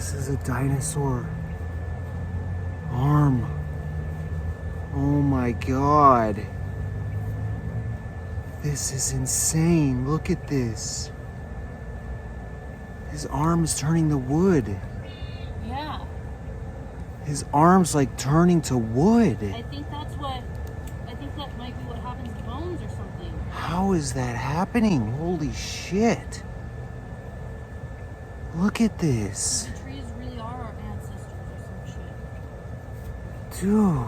This is a dinosaur arm. Oh my god. This is insane. Look at this. His arm is turning to wood. Yeah. His arm's like turning to wood. I think that might be what happens to bones or something. How is that happening? Holy shit. Look at this. The trees really are our ancestors or some shit. Dude.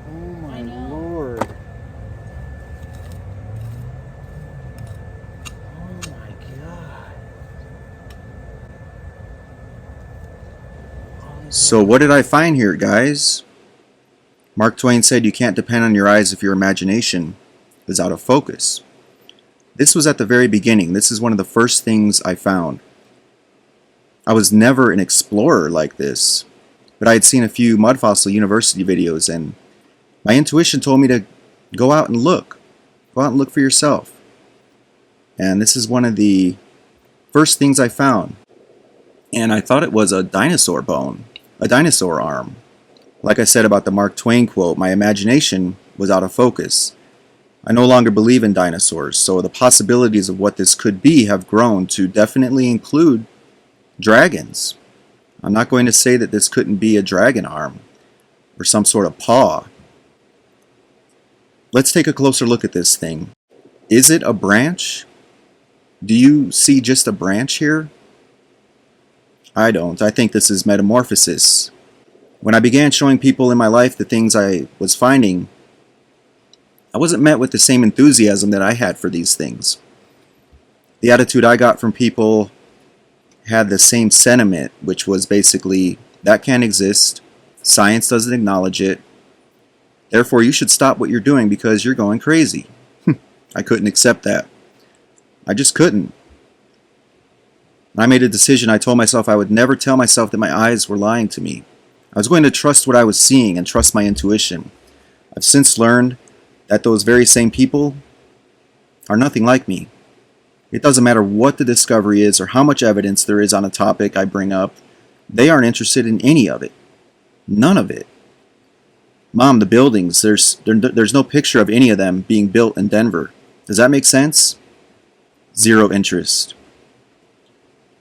Oh my lord. Oh my god. So what did I find here, guys? Mark Twain said you can't depend on your eyes if your imagination is out of focus. This was at the very beginning. This is one of the first things I found. I was never an explorer like this, but I had seen a few Mud Fossil University videos, and my intuition told me to go out and look. Go out and look for yourself. And this is one of the first things I found. And I thought it was a dinosaur bone, a dinosaur arm. Like I said about the Mark Twain quote, my imagination was out of focus. I no longer believe in dinosaurs, so the possibilities of what this could be have grown to definitely include dragons. I'm not going to say that this couldn't be a dragon arm or some sort of paw. Let's take a closer look at this thing. Is it a branch? Do you see just a branch here? I don't. I think this is Metamorphesus. When I began showing people in my life the things I was finding, I wasn't met with the same enthusiasm that I had for these things. The attitude I got from people had the same sentiment, which was basically, that can't exist, science doesn't acknowledge it, therefore you should stop what you're doing because you're going crazy. I couldn't accept that. I just couldn't. When I made a decision, I told myself I would never tell myself that my eyes were lying to me. I was going to trust what I was seeing and trust my intuition. I've since learned that those very same people are nothing like me. It doesn't matter what the discovery is or how much evidence there is on a topic I bring up, they aren't interested in any of it. None of it. Mom, the buildings, there's no picture of any of them being built in Denver. Does that make sense? Zero interest.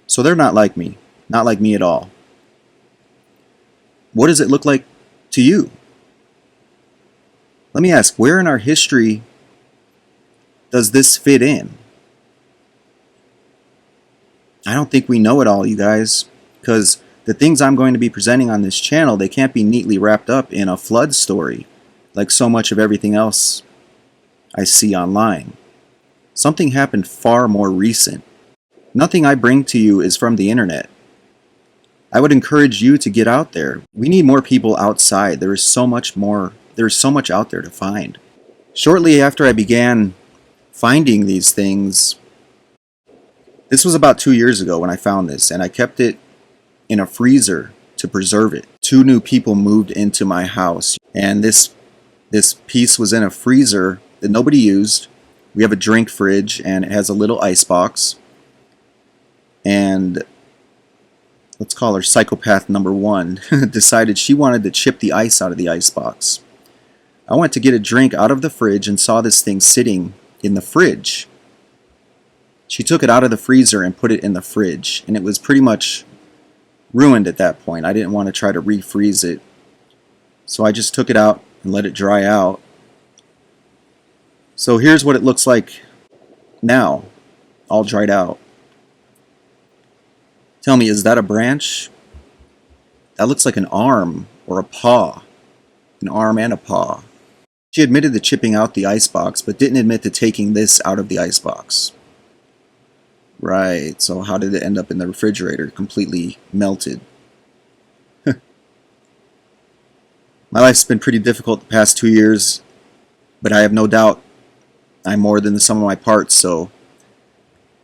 So they're not like me. Not like me at all. What does it look like to you? Let me ask, where in our history does this fit in? I don't think we know it all, you guys, because the things I'm going to be presenting on this channel, they can't be neatly wrapped up in a flood story, like so much of everything else I see online. Something happened far more recent. Nothing I bring to you is from the internet. I would encourage you to get out there. We need more people outside. There is so much out there to find. Shortly after I began finding these things, this was about 2 years ago when I found this, and I kept it in a freezer to preserve it. 2 new people moved into my house, and this piece was in a freezer that nobody used. We have a drink fridge, and it has a little ice box. And let's call her psychopath number 1 decided she wanted to chip the ice out of the ice box. I went to get a drink out of the fridge and saw this thing sitting in the fridge. She took it out of the freezer and put it in the fridge, and it was pretty much ruined at that point. I didn't want to try to refreeze it, so I just took it out and let it dry out. So here's what it looks like now, all dried out. Tell me, is that a branch? That looks like an arm or a paw. An arm and a paw. She admitted to chipping out the icebox, but didn't admit to taking this out of the icebox. Right, so how did it end up in the refrigerator, completely melted? My life's been pretty difficult the past 2 years, but I have no doubt I'm more than the sum of my parts, so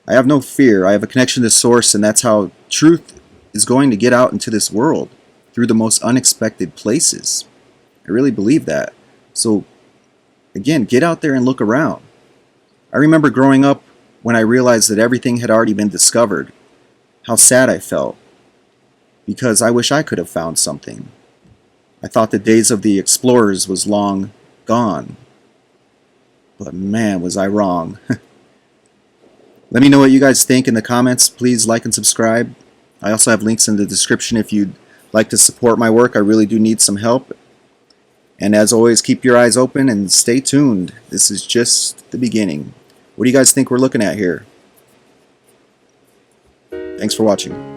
I have no fear. I have a connection to Source, and that's how truth is going to get out into this world, through the most unexpected places. I really believe that. So, again, get out there and look around. I remember growing up when I realized that everything had already been discovered. How sad I felt, because I wish I could have found something. I thought the days of the explorers was long gone. But man, was I wrong. Let me know what you guys think in the comments. Please like and subscribe. I also have links in the description if you'd like to support my work. I really do need some help. And as always, keep your eyes open and stay tuned. This is just the beginning. What do you guys think we're looking at here? Thanks for watching.